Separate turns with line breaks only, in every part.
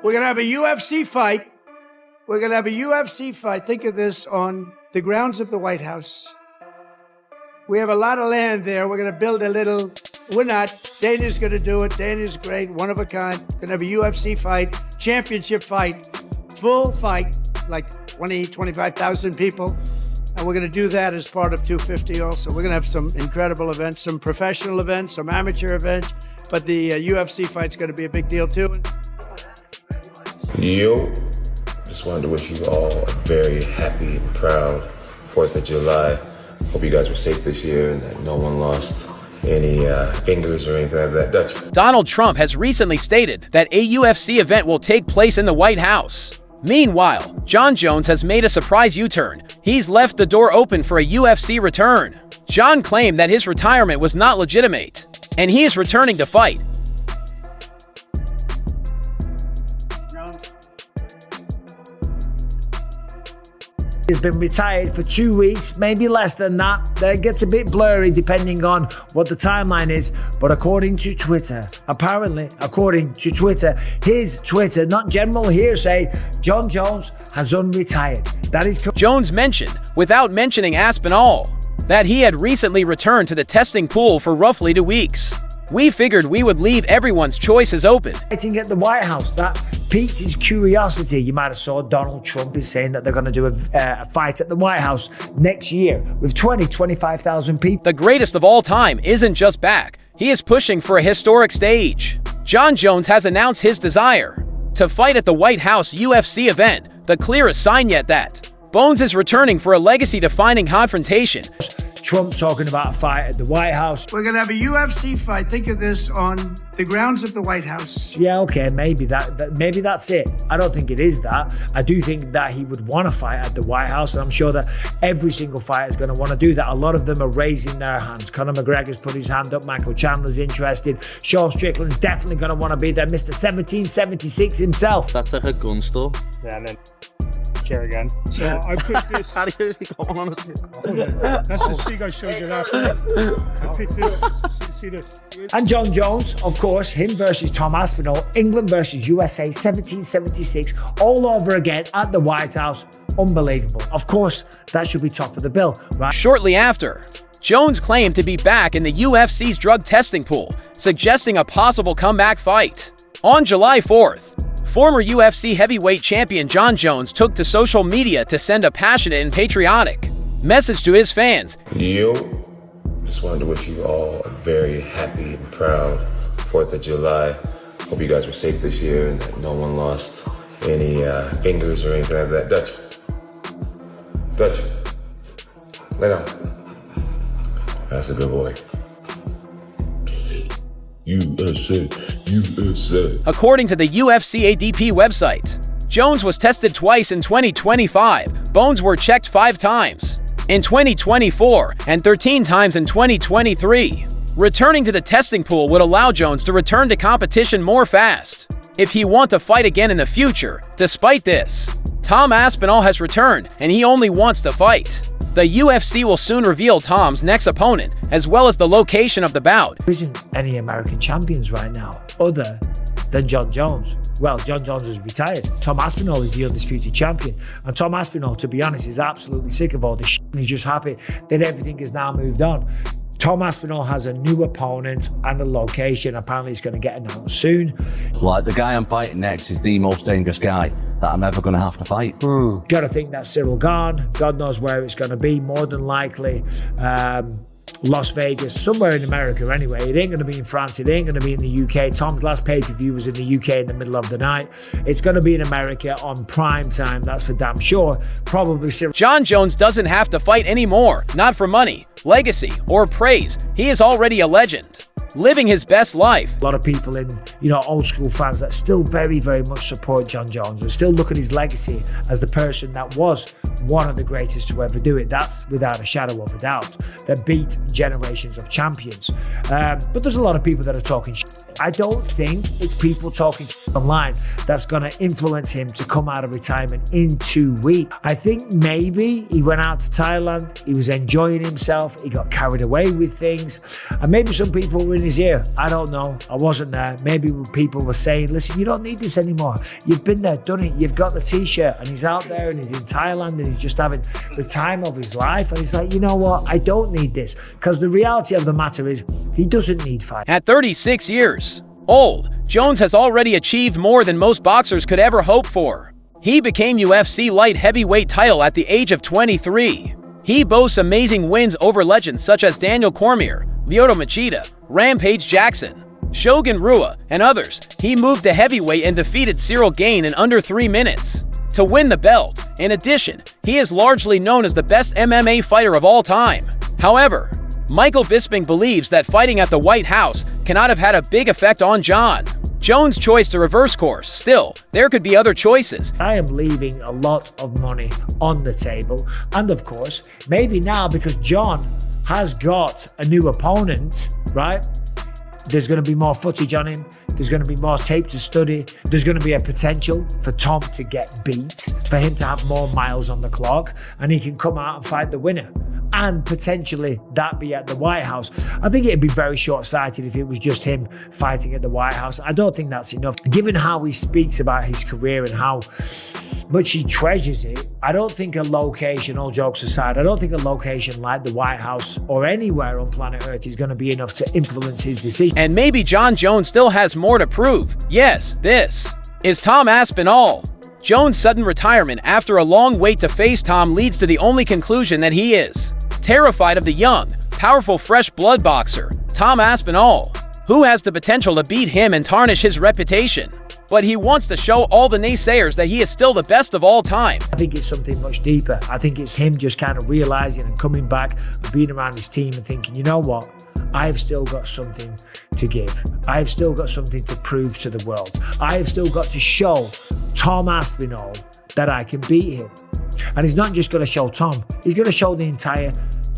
We're going to have a UFC fight. We're going to have a UFC fight. Think of this, on the grounds of the White House. We have a lot of land there. We're going to build a little, we're not. Dana's going to do it. Dana's great, one of a kind. Going to have a UFC fight, championship fight, full fight, like 20, 25,000 people. And we're going to do that as part of 250 also. We're going to have some incredible events, some professional events, some amateur events. But the UFC fight's going to be a big deal too.
Yo, just wanted to wish you all a very happy and proud 4th of July. Hope you guys were safe this year and that no one lost any fingers or anything like that. Dutch.
Donald Trump has recently stated that a UFC event will take place in the White House. Meanwhile, Jon Jones has made a surprise U-turn. He's left the door open for a UFC return. Jon claimed that his retirement was not legitimate, and he is returning to fight.
He's been retired for 2 weeks, maybe less than that. That gets a bit blurry depending on what the timeline is. But according to Twitter, apparently, according to Twitter, his Twitter, not general hearsay, Jon Jones has unretired. That is
Jones mentioned, without mentioning Aspinall, that he had recently returned to the testing pool for roughly 2 weeks. We figured we would leave everyone's choices open.
Fighting at the White House, that piqued his curiosity. You might have saw Donald Trump is saying that they're going to do a fight at the White House next year with 25,000 people.
The greatest of all time isn't just back. He is pushing for a historic stage. Jon Jones has announced his desire to fight at the White House UFC event, the clearest sign yet that Bones is returning for a legacy-defining confrontation.
Trump talking about a fight at the White House.
We're going to have a UFC fight. Think of this, on the grounds of the White House.
Yeah, okay, maybe that's it. I don't think it is that. I do think that he would want to fight at the White House, and I'm sure that every single fighter is going to want to do that. A lot of them are raising their hands. Conor McGregor's put his hand up. Michael Chandler's interested. Sean Strickland's definitely going to want to be there. Mr. 1776 himself.
That's like a gun store.
Yeah, and then here again. So I picked this.
How do you go on?
That's the Seagull I showed you last night. I picked this. See this.
And Jon Jones, of course, him versus Tom Aspinall, England versus USA, 1776, all over again at the White House. Unbelievable. Of course, that should be top of the bill, right?
Shortly after, Jones claimed to be back in the UFC's drug testing pool, suggesting a possible comeback fight. On July 4th, former UFC heavyweight champion Jon Jones took to social media to send a passionate and patriotic message to his fans.
Yo, just wanted to wish you all a very happy and proud 4th of July. Hope you guys were safe this year and that no one lost any fingers or anything like that. Dutch, lay down. That's a good boy. USA.
According to the UFC ADP website, Jones was tested twice in 2025. Bones were checked 5 times in 2024 and 13 times in 2023. Returning to the testing pool would allow Jones to return to competition more fast if he wants to fight again in the future. Despite this, Tom Aspinall has returned and he only wants to fight. The UFC will soon reveal Tom's next opponent, as well as the location of the bout.
There isn't any American champions right now other than Jon Jones. Well, Jon Jones is retired. Tom Aspinall is the undisputed champion. And Tom Aspinall, to be honest, is absolutely sick of all this shit. He's just happy that everything has now moved on. Tom Aspinall has a new opponent and a location. Apparently, it's going to get announced soon.
Like, the guy I'm fighting next is the most dangerous guy that I'm ever going to have to fight.
Got to think that's Cyril Gane. God knows where it's going to be. More than likely, Las Vegas, somewhere in America anyway. It ain't going to be in France. It ain't going to be in the UK. Tom's last pay-per-view was in the UK in the middle of the night. It's going to be in America on prime time. That's for damn sure. Probably Cyril.
Jon Jones doesn't have to fight anymore. Not for money, legacy, or praise. He is already a legend, living his best life.
A lot of people in, old school fans that still very, very much support Jon Jones and still look at his legacy as the person that was one of the greatest to ever do it. That's without a shadow of a doubt. That beat generations of champions. But there's a lot of people that are talking shit. I don't think it's people talking shit online that's going to influence him to come out of retirement in 2 weeks. I think maybe he went out to Thailand, he was enjoying himself, he got carried away with things, and maybe some people were in his ear? I don't know. I wasn't there. Maybe people were saying, listen, you don't need this anymore. You've been there, done it. You've got the t-shirt. And he's out there and he's in Thailand and he's just having the time of his life. And he's like, you know what? I don't need this. Because the reality of the matter is he doesn't need fight.
At 36 years old, Jones has already achieved more than most boxers could ever hope for. He became UFC light heavyweight title at the age of 23. He boasts amazing wins over legends such as Daniel Cormier, Lyoto Machida, Rampage Jackson, Shogun Rua, and others. He moved to heavyweight and defeated Cyril Gane in under 3 minutes to win the belt. In addition, he is largely known as the best MMA fighter of all time. However, Michael Bisping believes that fighting at the White House cannot have had a big effect on Jon Jones' choice to reverse course. Still, there could be other choices.
I am leaving a lot of money on the table. And of course, maybe now because Jon has got a new opponent, right? There's going to be more footage on him. There's going to be more tape to study. There's going to be a potential for Tom to get beat, for him to have more miles on the clock, and he can come out and fight the winner. And potentially that be at the White House. I think it'd be very short-sighted if it was just him fighting at the White House. I don't think that's enough. Given how he speaks about his career and how much he treasures it, I don't think a location, all jokes aside, I don't think a location like the White House or anywhere on planet Earth is going to be enough to influence his decision.
And maybe Jon Jones still has more to prove. Yes, this is Tom Aspinall. Jones' sudden retirement after a long wait to face Tom leads to the only conclusion that he is terrified of the young, powerful fresh blood boxer, Tom Aspinall, who has the potential to beat him and tarnish his reputation. But he wants to show all the naysayers that he is still the best of all time.
I think it's something much deeper. I think it's him just kind of realizing and coming back and being around his team and thinking, you know what? I've still got something to give. I've still got something to prove to the world. I have still got to show Tom Aspinall that I can beat him. And he's not just going to show Tom, he's going to show the entire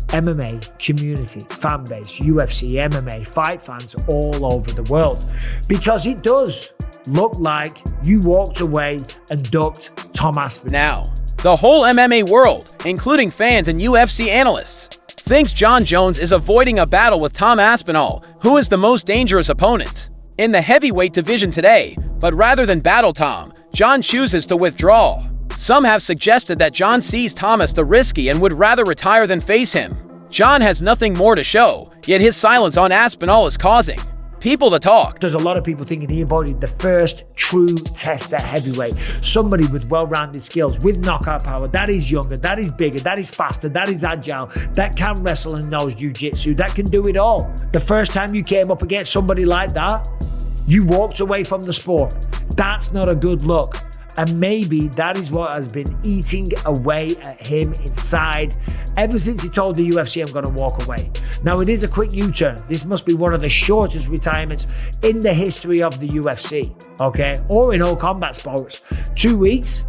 MMA community, fan base, UFC, MMA, fight fans all over the world. Because it does look like you walked away and ducked Tom Aspinall.
Now, the whole MMA world, including fans and UFC analysts, thinks Jon Jones is avoiding a battle with Tom Aspinall, who is the most dangerous opponent in the heavyweight division today. But rather than battle Tom, Jon chooses to withdraw. Some have suggested that Jon sees Thomas too risky and would rather retire than face him. Jon has nothing more to show, yet his silence on Aspinall is causing people to talk.
There's a lot of people thinking he avoided the first true test at heavyweight. Somebody with well-rounded skills, with knockout power, that is younger, that is bigger, that is faster, that is agile, that can wrestle and knows jiu-jitsu, that can do it all. The first time you came up against somebody like that, you walked away from the sport. That's not a good look. And maybe that is what has been eating away at him inside ever since he told the UFC, I'm going to walk away. Now, it is a quick U-turn. This must be one of the shortest retirements in the history of the UFC, okay? Or in all combat sports. 2 weeks?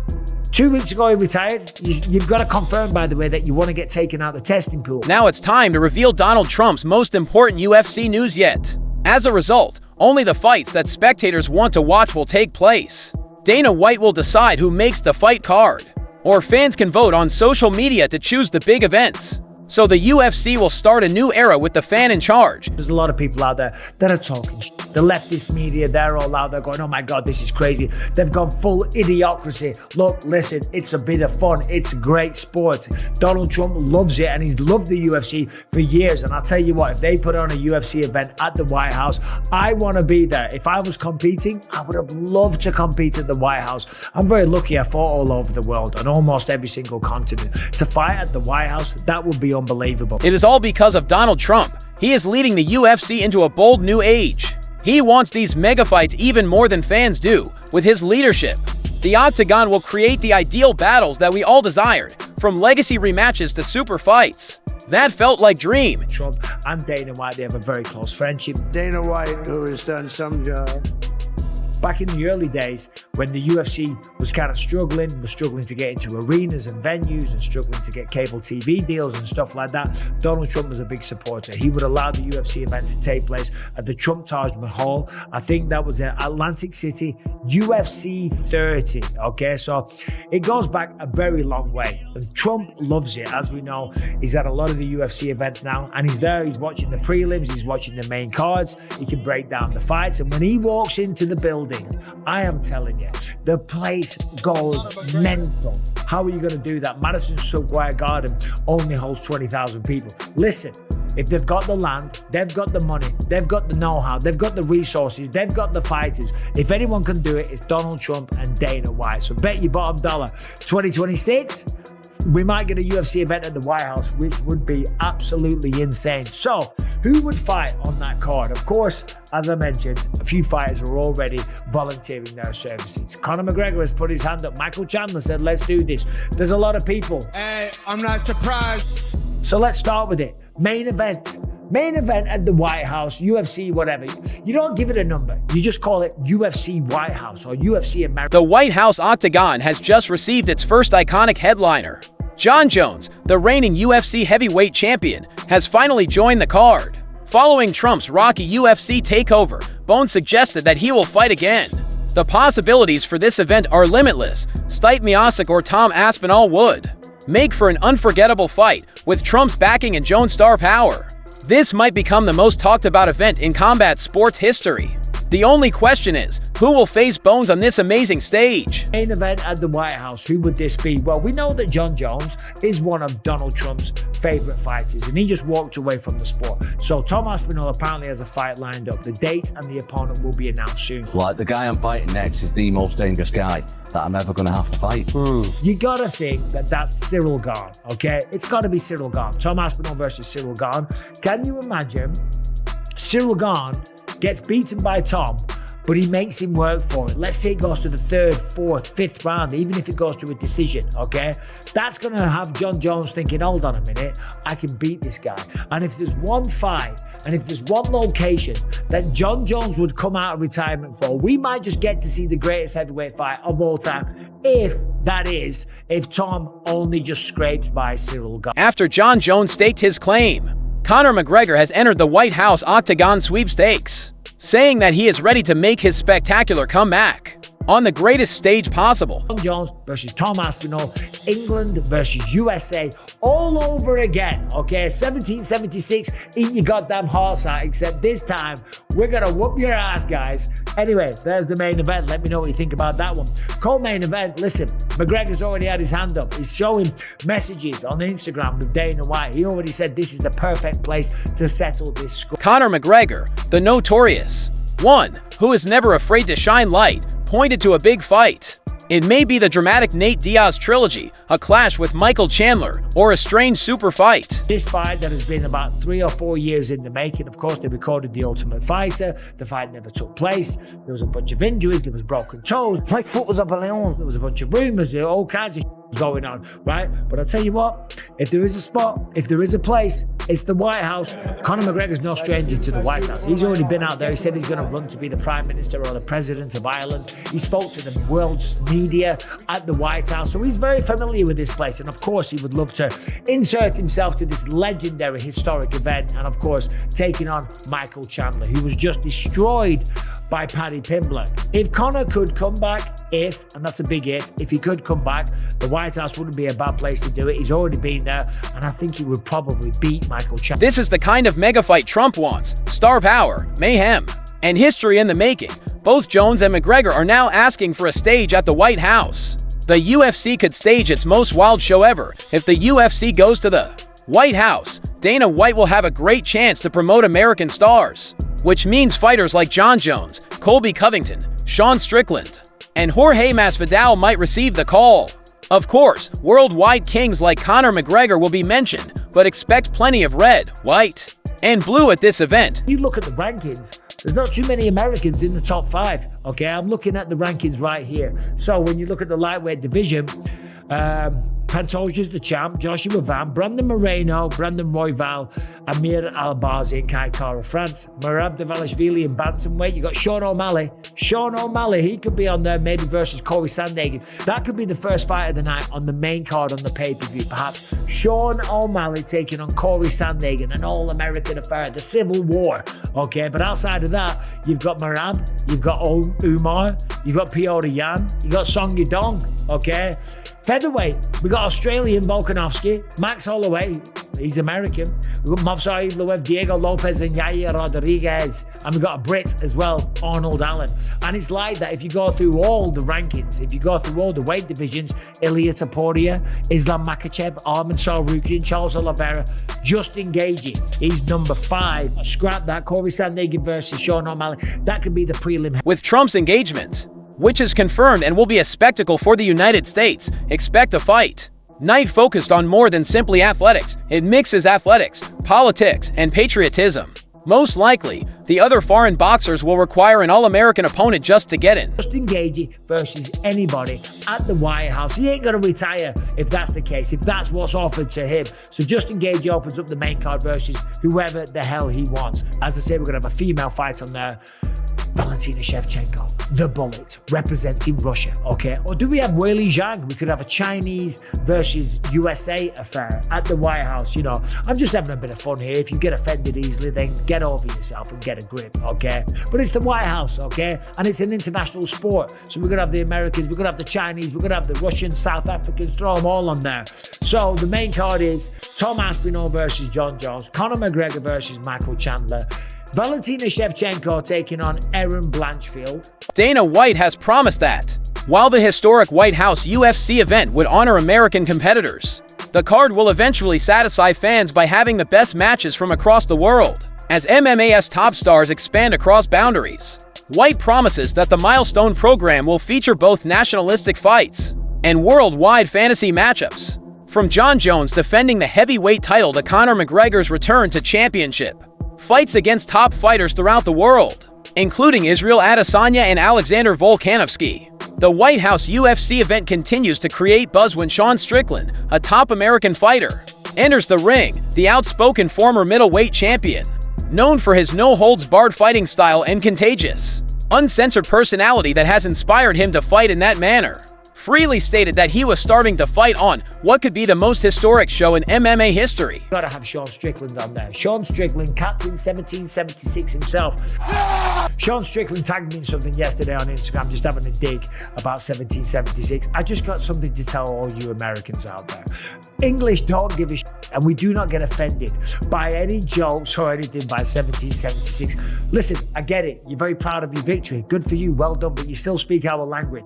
2 weeks ago he retired. You've got to confirm, by the way, that you want to get taken out of the testing pool.
Now it's time to reveal Donald Trump's most important UFC news yet. As a result, only the fights that spectators want to watch will take place. Dana White will decide who makes the fight card, or fans can vote on social media to choose the big events. So the UFC will start a new era with the fan in charge.
There's a lot of people out there that are talking shit. The leftist media, they're all out there going, oh my God, this is crazy. They've gone full idiocracy. Look, listen, it's a bit of fun. It's a great sport. Donald Trump loves it, and he's loved the UFC for years. And I'll tell you what, if they put on a UFC event at the White House, I want to be there. If I was competing, I would have loved to compete at the White House. I'm very lucky I fought all over the world on almost every single continent. To fight at the White House, that would be unbelievable.
It is all because of Donald Trump. He is leading the UFC into a bold new age. He wants these mega fights even more than fans do. With his leadership, the Octagon will create the ideal battles that we all desired, from legacy rematches to super fights. That felt like dream.
Trump and Dana White, they have a very close friendship.
Dana White, who has done some job,
back in the early days when the UFC was kind of struggling to get into arenas and venues and struggling to get cable TV deals and stuff like that, Donald Trump was a big supporter. He would allow the UFC events to take place at the Trump Taj Mahal. I think that was in Atlantic City, UFC 30. Okay, so it goes back a very long way. And Trump loves it. As we know, he's at a lot of the UFC events now, and he's there, he's watching the prelims, he's watching the main cards, he can break down the fights, and when he walks into the building, I am telling you, the place goes mental. How are you going to do that? Madison Square Garden only holds 20,000 people. Listen, if they've got the land, they've got the money, they've got the know-how, they've got the resources, they've got the fighters. If anyone can do it, it's Donald Trump and Dana White. So bet your bottom dollar, 2026, we might get a UFC event at the White House, which would be absolutely insane. So, who would fight on that card? Of course, as I mentioned, a few fighters are already volunteering their services. Conor McGregor has put his hand up. Michael Chandler said, let's do this. There's a lot of people.
Hey, I'm not surprised.
So let's start with it. Main event. Main event at the White House, UFC, whatever. You don't give it a number. You just call it UFC White House or UFC America.
The White House Octagon has just received its first iconic headliner. Jon Jones, the reigning UFC heavyweight champion, has finally joined the card. Following Trump's rocky UFC takeover, Bones suggested that he will fight again. The possibilities for this event are limitless. Stipe Miocic or Tom Aspinall would make for an unforgettable fight, with Trump's backing and Jones' star power. This might become the most talked about event in combat sports history. The only question is, who will face Bones on this amazing stage?
Main event at the White House, who would this be? Well, we know that Jon Jones is one of Donald Trump's favorite fighters, and he just walked away from the sport. So Tom Aspinall apparently has a fight lined up. The date and the opponent will be announced soon.
Like, the guy I'm fighting next is the most dangerous guy that I'm ever going to have to fight.
You gotta think that that's Cyril Gane, okay? It's gotta be Cyril Gane. Tom Aspinall versus Cyril Gane. Can you imagine Cyril Gane gets beaten by Tom, but he makes him work for it? Let's say it goes to the 3rd, 4th, 5th round, even if it goes to a decision, okay? That's going to have Jon Jones thinking, hold on a minute, I can beat this guy. And if there's one fight, and if there's one location that Jon Jones would come out of retirement for, we might just get to see the greatest heavyweight fight of all time, if Tom only just scrapes by Cyril Gane.
After Jon Jones staked his claim, Conor McGregor has entered the White House Octagon sweepstakes, saying that he is ready to make his spectacular comeback on the greatest stage possible.
Jon Jones versus Tom Aspinall, England versus USA, all over again, okay? 1776, eat your goddamn hearts out, except this time, we're gonna whoop your ass, guys. Anyway, there's the main event. Let me know what you think about that one. Co-main event, listen, McGregor's already had his hand up. He's showing messages on Instagram with Dana White. He already said this is the perfect place to settle this score.
Conor McGregor, the notorious one who is never afraid to shine light, pointed to a big fight. It may be the dramatic Nate Diaz trilogy, a clash with Michael Chandler, or a strange super fight.
This fight that has been about 3 or 4 years in the making. Of course, they recorded The Ultimate Fighter. The fight never took place. There was a bunch of injuries. There was broken toes.
My foot was up a leon.
There was a bunch of rumors. All kinds of going on, right? But I'll tell you what, if there is a spot, if there is a place, it's the White House. Conor McGregor's no stranger to the White House. He's already been out there. He said he's going to run to be the Prime Minister or the President of Ireland. He spoke to the world's media at the White House. So he's very familiar with this place. And of course, he would love to insert himself to this legendary historic event. And of course, taking on Michael Chandler, who was just destroyed by Paddy Pimblett. If Conor could come back, and that's a big if he could come back, the White House wouldn't be a bad place to do it. He's already been there, and I think he would probably beat Michael Chandler.
This is the kind of mega fight Trump wants. Star power, mayhem, and history in the making. Both Jones and McGregor are now asking for a stage at the White House. The UFC could stage its most wild show ever. If the UFC goes to the White House, Dana White will have a great chance to promote American stars, which means fighters like Jon Jones, Colby Covington, Sean Strickland, and Jorge Masvidal might receive the call. Of course, worldwide kings like Conor McGregor will be mentioned, but expect plenty of red, white, and blue at this event.
You look at the rankings, there's not too many Americans in the top 5, okay? I'm looking at the rankings right here. So when you look at the lightweight division, Pantoja's the champ, Joshua Van, Brandon Moreno, Brandon Royval, Amir Albazi in Kaikara, France. Merab Devalishvili in bantamweight. You got Sean O'Malley. Sean O'Malley, he could be on there maybe versus Corey Sandhagen. That could be the first fight of the night on the main card on the pay-per-view, perhaps. Sean O'Malley taking on Corey Sandhagen, an all-American affair, the Civil War. Okay, but outside of that, you've got Merab, you've got Umar, you've got Piotr Yan, you've got Song Yudong, okay? Featherweight, we got Australian Volkanovski, Max Holloway, he's American. We've got Movsar Evloev, Diego Lopez, and Yair Rodriguez. And we've got a Brit as well, Arnold Allen. And it's like that if you go through all the rankings, if you go through all the weight divisions, Ilia Topuria, Islam Makhachev, Arman Sarukian, Charles Oliveira, Justin Gaethje, he's number 5. Scrap that, Corey Sandhagen versus Sean O'Malley. That could be the prelim.
With Trump's engagement, which is confirmed and will be a spectacle for the United States, expect a fight night focused on more than simply athletics. It mixes athletics, politics, and patriotism. Most likely, the other foreign boxers will require an all-American opponent just to get in.
Justin Gaethje versus anybody at the White House. He ain't going to retire if that's the case, if that's what's offered to him. So Justin Gaethje opens up the main card versus whoever the hell he wants. As I say, we're going to have a female fight on there. Valentina Shevchenko, the Bullet, representing Russia, okay? Or do we have Weili Zhang? We could have a Chinese versus USA affair at the White House, you know. I'm just having a bit of fun here. If you get offended easily, then get over yourself and get a grip, okay? But it's the White House, okay? And it's an international sport. So we're going to have the Americans, we're going to have the Chinese, we're going to have the Russians, South Africans, throw them all on there. So the main card is Tom Aspinall versus John Jones, Conor McGregor versus Michael Chandler, Valentina Shevchenko taking on Erin Blanchfield.
Dana White has promised that, while the historic White House UFC event would honor American competitors, the card will eventually satisfy fans by having the best matches from across the world. As MMA's top stars expand across boundaries, White promises that the milestone program will feature both nationalistic fights and worldwide fantasy matchups. From John Jones defending the heavyweight title to Conor McGregor's return to championship, fights against top fighters throughout the world, including Israel Adesanya and Alexander Volkanovski. The White House UFC event continues to create buzz when Sean Strickland, a top American fighter, enters the ring. The outspoken former middleweight champion, known for his no-holds-barred fighting style and contagious, uncensored personality that has inspired him to fight in that manner, freely stated that he was starving to fight on what could be the most historic show in MMA history.
Gotta have Sean Strickland on there. Sean Strickland, Captain 1776 himself. Sean Strickland tagged me in something yesterday on Instagram, just having a dig about 1776. I just got something to tell all you Americans out there. English don't give a shit, and we do not get offended by any jokes or anything by 1776. Listen, I get it. You're very proud of your victory. Good for you. Well done, but you still speak our language.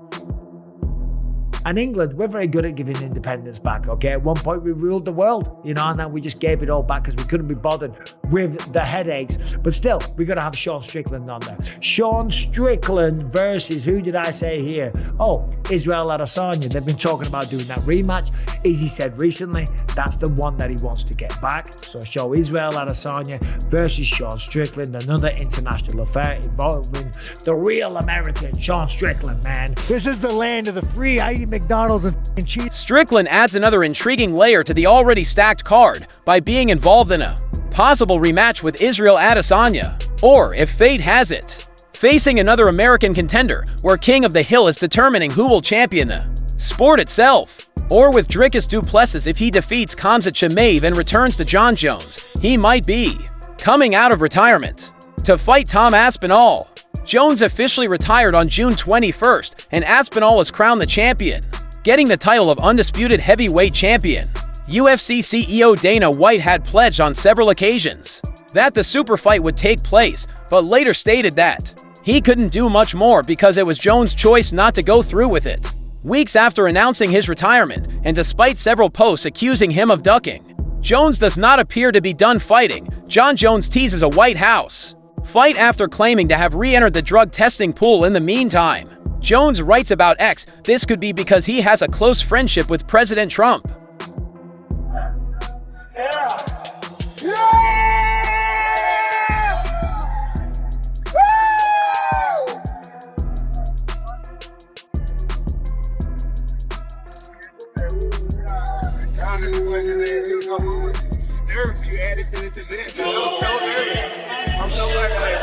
And England, we're very good at giving independence back, okay? At one point, we ruled the world, you know, and then we just gave it all back because we couldn't be bothered with the headaches. But still, we got to have Sean Strickland on there. Sean Strickland versus, who did I say here? Oh, Israel Adesanya. They've been talking about doing that rematch. Izzy said recently, that's the one that he wants to get back. So show Israel Adesanya versus Sean Strickland, another international affair involving the real American Sean Strickland, man.
This is the land of the free. I eat McDonald's and cheese.
Strickland adds another intriguing layer to the already stacked card by being involved in a possible rematch with Israel Adesanya, or, if fate has it, facing another American contender where King of the Hill is determining who will champion the sport itself, or with Dricus du Plessis if he defeats Khamzat Chimaev and returns to John Jones. He might be coming out of retirement to fight Tom Aspinall. Jones officially retired on June 21st, and Aspinall was crowned the champion, getting the title of undisputed heavyweight champion. UFC CEO Dana White had pledged on several occasions that the super fight would take place, but later stated that he couldn't do much more because it was Jones' choice not to go through with it. Weeks after announcing his retirement, and despite several posts accusing him of ducking, Jones does not appear to be done fighting. John Jones teases a White House fight after claiming to have re-entered the drug testing pool in the meantime. Jones writes about X, this could be because he has a close friendship with President Trump.
nerves you added to this event. I'm so nervous. I'm so glad that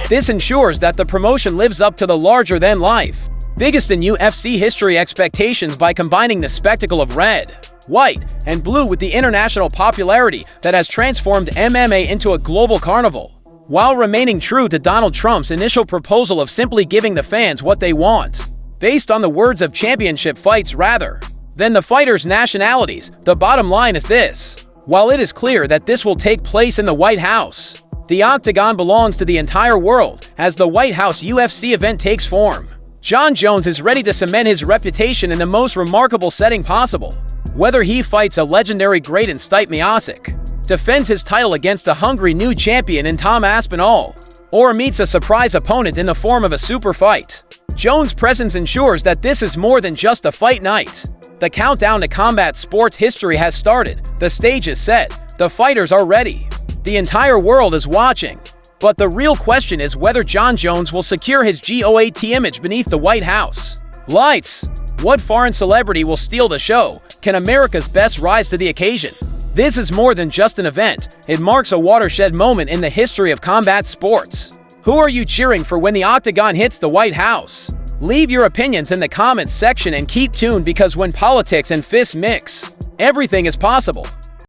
This ensures that the promotion lives up to the larger-than-life, biggest in UFC history expectations by combining the spectacle of red, white, and blue with the international popularity that has transformed MMA into a global carnival, while remaining true to Donald Trump's initial proposal of simply giving the fans what they want, based on the words of championship fights rather than the fighters' nationalities. The bottom line is this: while it is clear that this will take place in the White House, the Octagon belongs to the entire world as the White House UFC event takes form. Jon Jones is ready to cement his reputation in the most remarkable setting possible. Whether he fights a legendary great in Stipe Miocic, defends his title against a hungry new champion in Tom Aspinall, or meets a surprise opponent in the form of a super fight, Jones' presence ensures that this is more than just a fight night. The countdown to combat sports history has started, the stage is set, the fighters are ready. The entire world is watching. But the real question is whether Jon Jones will secure his GOAT image beneath the White House. Lights! What foreign celebrity will steal the show? Can America's best rise to the occasion? This is more than just an event. It marks a watershed moment in the history of combat sports. Who are you cheering for when the Octagon hits the White House? Leave your opinions in the comments section and keep tuned, because when politics and fists mix, everything is possible.